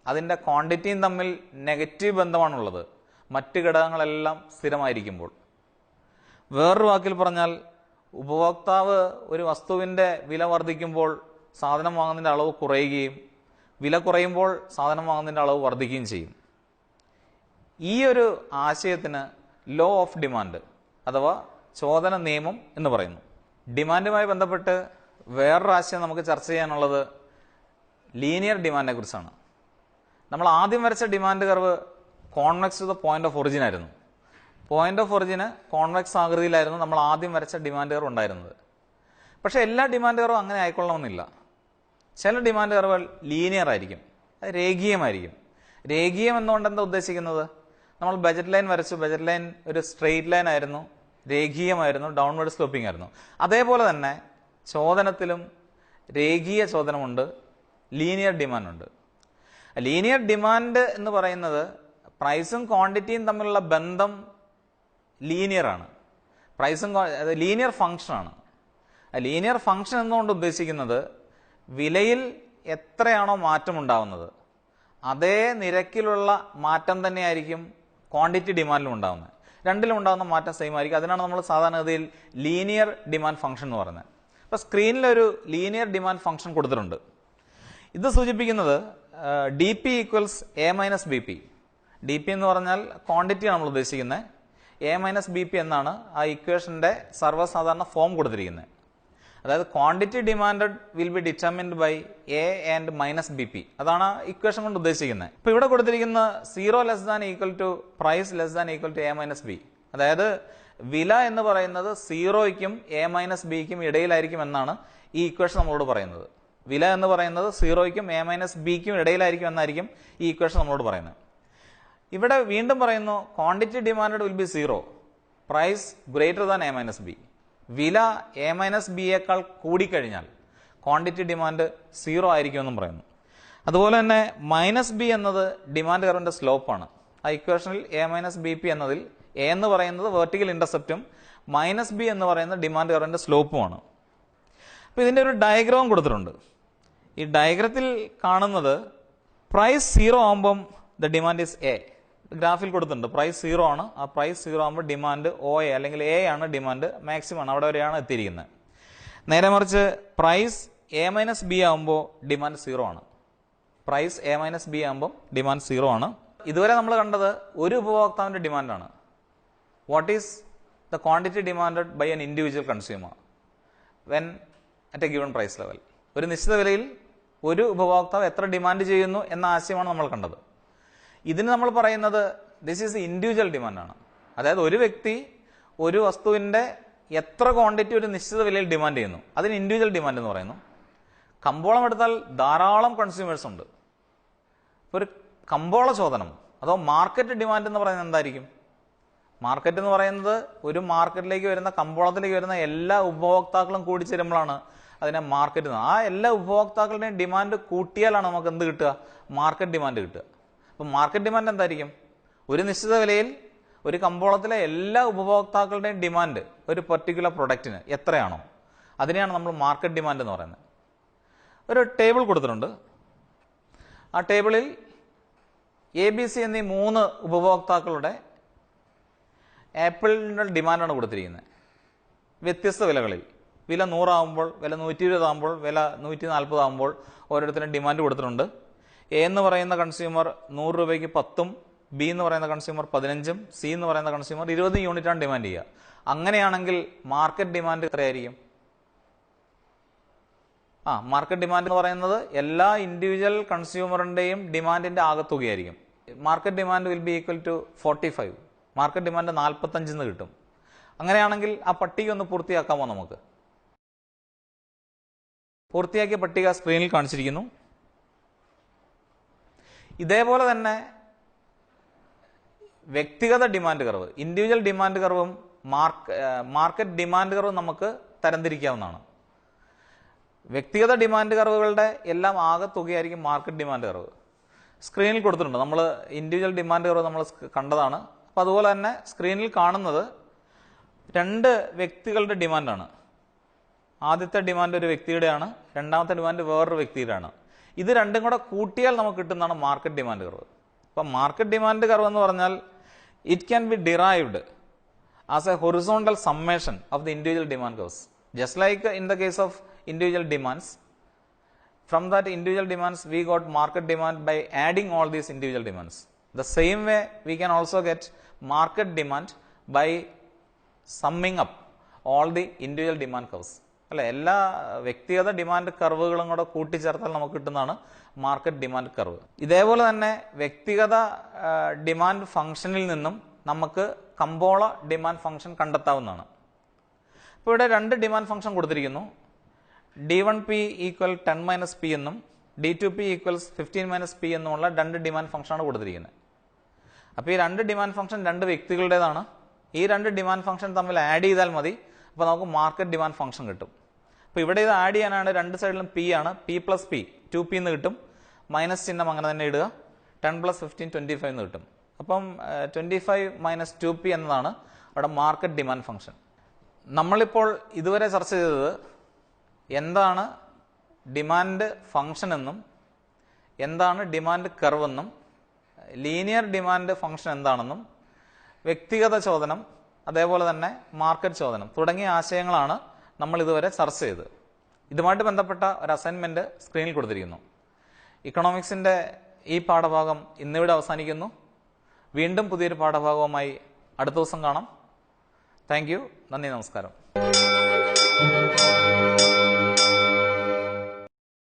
അതിൻ്റെ ക്വാണ്ടിറ്റിയും തമ്മിൽ നെഗറ്റീവ് ബന്ധമാണുള്ളത് മറ്റ് ഘടകങ്ങളെല്ലാം സ്ഥിരമായിരിക്കുമ്പോൾ. വേറൊരു വാക്കിൽ പറഞ്ഞാൽ ഉപഭോക്താവ് ഒരു വസ്തുവിൻ്റെ വില വർദ്ധിക്കുമ്പോൾ സാധനം വാങ്ങുന്നതിൻ്റെ അളവ് കുറയുകയും വില കുറയുമ്പോൾ സാധനം വാങ്ങുന്നതിൻ്റെ അളവ് വർദ്ധിക്കുകയും ചെയ്യും. ഈ ഒരു ആശയത്തിന് ലോ ഓഫ് ഡിമാൻഡ് അഥവാ ചോദന നിയമം എന്ന് പറയുന്നു. ഡിമാൻഡുമായി ബന്ധപ്പെട്ട് വേറൊരു ആശയം നമുക്ക് ചർച്ച ചെയ്യാനുള്ളത് ലീനിയർ ഡിമാൻഡിനെ കുറിച്ചാണ്. നമ്മൾ ആദ്യം വരച്ച demand curve convex to the point of origin ആയിരുന്നു. പോയിന്റ് ഓഫ് ഒറിജിന് കോൺവെക്സ് ആകൃതിയിലായിരുന്നു നമ്മൾ ആദ്യം വരച്ച ഡിമാൻഡ് കർവ് ഉണ്ടായിരുന്നത്. പക്ഷേ എല്ലാ ഡിമാൻഡ് കർവും അങ്ങനെ ആയിക്കൊള്ളണമെന്നില്ല. ചില ഡിമാൻഡ് കർവുകൾ ലീനിയർ ആയിരിക്കും, അത് രേഖീയമായിരിക്കും. രേഖീയം എന്നുകൊണ്ട് എന്താ ഉദ്ദേശിക്കുന്നത്? നമ്മൾ ബജറ്റ് ലൈൻ വരച്ചു, ബജറ്റ് ലൈൻ ഒരു സ്ട്രെയിറ്റ് ലൈൻ ആയിരുന്നു, രേഖീയമായിരുന്നു, ഡൗൺവേർഡ് സ്ലോപ്പിംഗ് ആയിരുന്നു. അതേപോലെ തന്നെ ചോദനത്തിലും രേഖീയ ചോദനമുണ്ട്, ലീനിയർ ഡിമാൻഡുണ്ട്. ലീനിയർ ഡിമാൻഡ് എന്ന് പറയുന്നത് പ്രൈസും ക്വാണ്ടിറ്റിയും തമ്മിലുള്ള ബന്ധം ലീനിയറാണ്. പ്രൈസും ലീനിയർ ഫംഗ്ഷനാണ്. ലീനിയർ ഫംഗ്ഷൻ എന്നുകൊണ്ട് ഉദ്ദേശിക്കുന്നത് വിലയിൽ എത്രയാണോ മാറ്റം ഉണ്ടാവുന്നത് അതേ നിരക്കിലുള്ള മാറ്റം തന്നെയായിരിക്കും ക്വാണ്ടിറ്റി ഡിമാൻഡിലും ഉണ്ടാകുന്നത്. രണ്ടിലും ഉണ്ടാകുന്ന മാറ്റം സെയിം ആയിരിക്കും. അതിനാണ് നമ്മൾ സാധാരണഗതിയിൽ ലീനിയർ ഡിമാൻഡ് ഫംഗ്ഷൻ എന്ന് പറയുന്നത്. അപ്പോൾ സ്ക്രീനിലൊരു ലീനിയർ ഡിമാൻഡ് ഫംഗ്ഷൻ കൊടുത്തിട്ടുണ്ട്. ഇത് സൂചിപ്പിക്കുന്നത് D P equals A minus b P. D P എന്ന് പറഞ്ഞാൽ ക്വാണ്ടിറ്റിയാണ് നമ്മൾ ഉദ്ദേശിക്കുന്നത്. എ മൈനസ് ബി പി എന്നാണ് ആ ഇക്വേഷൻ്റെ സർവ്വസാധാരണ ഫോം കൊടുത്തിരിക്കുന്നത്. അതായത് quantity demanded will be determined by a and minus b p. അതാണ് ഇക്വേഷൻ കൊണ്ട് ഉദ്ദേശിക്കുന്നത്. ഇപ്പൊ ഇവിടെ കൊടുത്തിരിക്കുന്ന 0 less than equal to price less than equal to a minus b. അതായത് വില എന്ന് പറയുന്നത് 0യ്ക്കും എ മൈനസ് ബിക്കും ഇടയിലായിരിക്കും എന്നാണ് ഈ ഇക്വേഷൻ നമ്മളോട് പറയുന്നത്. വില എന്ന് പറയുന്നത് 0യ്ക്കും എ മൈനസ് ബിക്കും ഇടയിലായിരിക്കും എന്നായിരിക്കും ഈ ഇക്വേഷൻ നമ്മളോട് പറയുന്നത്. ഇവിടെ വീണ്ടും പറയുന്നു quantity demanded will be 0, price greater than a minus b. വില എ മൈനസ് ബിയേക്കാൾ കൂടിക്കഴിഞ്ഞാൽ ക്വാണ്ടിറ്റി ഡിമാൻഡ് 0 ആയിരിക്കുമെന്നും പറയുന്നു. അതുപോലെ തന്നെ മൈനസ് ബി എന്നത് ഡിമാൻഡ് കർവിൻ്റെ സ്ലോപ്പാണ്. ആ ഇക്വേഷനിൽ എ മൈനസ് ബി പി എന്നതിൽ എ എന്ന് പറയുന്നത് വെർട്ടിക്കൽ ഇന്റർസെപ്റ്റും മൈനസ് ബി എന്ന് പറയുന്നത് ഡിമാൻഡ് കർവിൻ്റെ സ്ലോപ്പുമാണ്. അപ്പോൾ ഇതിൻ്റെ ഒരു ഡയഗ്രാം കൊടുത്തിട്ടുണ്ട്. ഈ ഡയഗ്രത്തിൽ കാണുന്നത് പ്രൈസ് 0 ആകുമ്പം ദ ഡിമാൻഡ് ഈസ് എ. ഗ്രാഫിൽ കൊടുത്തിട്ടുണ്ട് പ്രൈസ് 0 ആണ്. ആ പ്രൈസ് 0 ആകുമ്പോൾ ഡിമാൻഡ് ഒ എ അല്ലെങ്കിൽ എ ആണ് ഡിമാൻഡ് മാക്സിമം ആണ്, അവിടെ വരെയാണ് എത്തിയിരിക്കുന്നത്. നേരെ മറിച്ച് പ്രൈസ് എ മൈനസ് ബി ആകുമ്പോൾ ഡിമാൻഡ് 0 ആണ്. പ്രൈസ് എ മൈനസ് ബി ആകുമ്പോൾ ഡിമാൻഡ് 0 ആണ്. ഇതുവരെ നമ്മൾ കണ്ടത് ഒരു ഉപഭോക്താവിൻ്റെ ഡിമാൻഡാണ്. What is the quantity demanded by an individual consumer when at a given price level. ഒരു നിശ്ചിത വിലയിൽ ഒരു ഉപഭോക്താവ് എത്ര ഡിമാൻഡ് ചെയ്യുന്നു എന്ന ആശയമാണ് നമ്മൾ കണ്ടത്. ഇതിന് നമ്മൾ പറയുന്നത് ദിസ് ഈസ് ഇൻഡിവിജ്വൽ ഡിമാൻഡാണ്. അതായത് ഒരു വ്യക്തി ഒരു വസ്തുവിൻ്റെ എത്ര ക്വാണ്ടിറ്റി ഒരു നിശ്ചിത വിലയിൽ ഡിമാൻഡ് ചെയ്യുന്നു അതിന് ഇൻഡിവിജ്വൽ ഡിമാൻഡ് എന്ന് പറയുന്നു. കമ്പോളം എടുത്താൽ ധാരാളം കൺസ്യൂമേഴ്സ് ഉണ്ട്. ഒരു കമ്പോള ചോദനം അതോ മാർക്കറ്റ് ഡിമാൻഡ് എന്ന് പറയുന്നത് എന്തായിരിക്കും? മാർക്കറ്റ് എന്ന് പറയുന്നത് ഒരു മാർക്കറ്റിലേക്ക് വരുന്ന കമ്പോളത്തിലേക്ക് വരുന്ന എല്ലാ ഉപഭോക്താക്കളും കൂടി ചേരുമ്പോഴാണ് അതിനെ മാർക്കറ്റ്. ആ എല്ലാ ഉപഭോക്താക്കളുടെയും ഡിമാൻഡ് കൂട്ടിയാലാണ് നമുക്ക് എന്ത് കിട്ടുക? മാർക്കറ്റ് ഡിമാൻഡ് കിട്ടുക. അപ്പം മാർക്കറ്റ് ഡിമാൻഡ് എന്തായിരിക്കും? ഒരു നിശ്ചിത വിലയിൽ ഒരു കമ്പോളത്തിലെ എല്ലാ ഉപഭോക്താക്കളുടെയും ഡിമാൻഡ് ഒരു പെർട്ടിക്കുലർ പ്രൊഡക്റ്റിന് എത്രയാണോ അതിനെയാണ് നമ്മൾ മാർക്കറ്റ് ഡിമാൻഡ് എന്ന് പറയുന്നത്. ഒരു ടേബിൾ കൊടുത്തിട്ടുണ്ട്. ആ ടേബിളിൽ ABC എന്നീ 3 ഉപഭോക്താക്കളുടെ ആപ്പിളിൻ്റെ ഡിമാൻഡാണ് കൊടുത്തിരിക്കുന്നത്. വ്യത്യസ്ത വിലകളിൽ വില 100 ആകുമ്പോൾ, വില 120 ആകുമ്പോൾ, വില 140 ആകുമ്പോൾ ഓരോരുത്തരും ഡിമാൻഡ് കൊടുത്തിട്ടുണ്ട്. എ എന്ന് പറയുന്ന കൺസ്യൂമർ 100 രൂപയ്ക്ക് 10ഉം, ബി എന്ന് പറയുന്ന കൺസ്യൂമർ 15ഉം, സി എന്ന് പറയുന്ന കൺസ്യൂമർ 20 യൂണിറ്റാണ് ഡിമാൻഡ് ചെയ്യുക. അങ്ങനെയാണെങ്കിൽ മാർക്കറ്റ് ഡിമാൻഡ് എത്രയായിരിക്കും? മാർക്കറ്റ് ഡിമാൻഡ് എന്ന് പറയുന്നത് എല്ലാ ഇൻഡിവിജ്വൽ കൺസ്യൂമറിൻ്റെയും ഡിമാൻഡിൻ്റെ ആകത്തുകയായിരിക്കും. Market demand will be equal to 45. Market demand 45 കിട്ടും. അങ്ങനെയാണെങ്കിൽ ആ പട്ടിക ഒന്ന് പൂർത്തിയാക്കാമോ? നമുക്ക് പൂർത്തിയാക്കിയ പട്ടിക സ്ക്രീനിൽ കാണിച്ചിരിക്കുന്നു. ഇതേപോലെ തന്നെ വ്യക്തിഗത ഡിമാൻഡ് കർവ്, ഇൻഡിവിജ്വൽ ഡിമാൻഡ് കർവും മാർക്കറ്റ് ഡിമാൻഡ് കർവും നമുക്ക് തരംതിരിക്കാവുന്നതാണ്. വ്യക്തിഗത ഡിമാൻഡ് കർവുകളുടെ എല്ലാം ആകത്തുകയായിരിക്കും മാർക്കറ്റ് ഡിമാൻഡ് കർവ്. സ്ക്രീനിൽ കൊടുത്തിട്ടുണ്ട്. നമ്മൾ ഇൻഡിവിജ്വൽ ഡിമാൻഡ് കർവ് നമ്മൾ കണ്ടതാണ്. അപ്പോൾ അതുപോലെ തന്നെ സ്ക്രീനിൽ കാണുന്നത് 2 വ്യക്തികളുടെ ഡിമാൻഡാണ്. ആദ്യത്തെ ഡിമാൻഡ് ഒരു വ്യക്തിയുടെയാണ്, രണ്ടാമത്തെ ഡിമാൻഡ് വേറൊരു വ്യക്തിയുടെയാണ്. ഇത് രണ്ടും കൂടെ കൂട്ടിയാൽ നമുക്ക് കിട്ടുന്നതാണ് മാർക്കറ്റ് ഡിമാൻഡ് കർവ്. അപ്പം മാർക്കറ്റ് ഡിമാൻഡ് കർവ് എന്ന് പറഞ്ഞാൽ it can be derived as A horizontal summation of the individual demand curves, just like in the case of individual demands. From that individual demands we got market demand by adding all these individual demands. The same way we can also get market demand by summing up all the individual demand curves. അല്ലെ, എല്ലാ വ്യക്തിഗത demand കർവുകളും കൂടെ കൂട്ടിച്ചേർത്താൽ നമുക്ക് കിട്ടുന്നതാണ് market demand curve. ഇതേപോലെ തന്നെ വ്യക്തിഗത demand ഫംഗ്ഷനിൽ നിന്നും നമുക്ക് കമ്പോള ഡിമാൻഡ് ഫംഗ്ഷൻ കണ്ടെത്താവുന്നതാണ്. ഇപ്പോൾ ഇവിടെ 2 ഡിമാൻഡ് ഫംഗ്ഷൻ കൊടുത്തിരിക്കുന്നു. D1P ഈക്വൽ 10 മൈനസ് പി എന്നും D2P ഈക്വൽസ് 15 മൈനസ് പി എന്നുമുള്ള 2 ഡിമാൻഡ് ഫംഗ്ഷനാണ് കൊടുത്തിരിക്കുന്നത്. അപ്പോൾ ഈ 2 ഡിമാൻഡ് ഫംഗ്ഷൻ 2 വ്യക്തികളുടേതാണ്. ഈ 2 ഡിമാൻഡ് ഫംഗ്ഷൻ തമ്മിൽ ആഡ് ചെയ്താൽ മതി. അപ്പോൾ നമുക്ക് മാർക്കറ്റ് ഡിമാൻഡ് ഫംഗ്ഷൻ കിട്ടും. അപ്പോൾ ഇവിടെ ഇത് ആഡ് ചെയ്യാനാണ് 2 സൈഡിലും പി ആണ്. പി പ്ലസ് പി 2P എന്ന് കിട്ടും. മൈനസ് ചിഹ്നം അങ്ങനെ തന്നെ ഇടുക. 10 പ്ലസ് 15 25 എന്ന് കിട്ടും. അപ്പം 25 മൈനസ് 2P എന്നതാണ് അവിടെ മാർക്കറ്റ് ഡിമാൻഡ് ഫംഗ്ഷൻ. നമ്മളിപ്പോൾ ഇതുവരെ ചർച്ച ചെയ്തത് എന്താണ് ഡിമാൻഡ് ഫംഗ്ഷൻ എന്നും എന്താണ് ഡിമാൻഡ് കർവ് എന്നും ലീനിയർ ഡിമാൻഡ് ഫംഗ്ഷൻ എന്താണെന്നും വ്യക്തിഗത ചോദനം അതേപോലെ തന്നെ മാർക്കറ്റ് ചോദനം തുടങ്ങിയ ആശയങ്ങളാണ് നമ്മൾ ഇതുവരെ ചർച്ച ചെയ്തത്. ഇതുമായിട്ട് ബന്ധപ്പെട്ട ഒരു അസൈൻമെൻറ്റ് സ്ക്രീനിൽ കൊടുത്തിരിക്കുന്നു. ഇക്കണോമിക്സിൻ്റെ ഈ പാഠഭാഗം ഇന്നിവിടെ അവസാനിക്കുന്നു. വീണ്ടും പുതിയൊരു പാഠഭാഗവുമായി അടുത്ത ദിവസം കാണാം. Thank you. നന്ദി, നമസ്കാരം.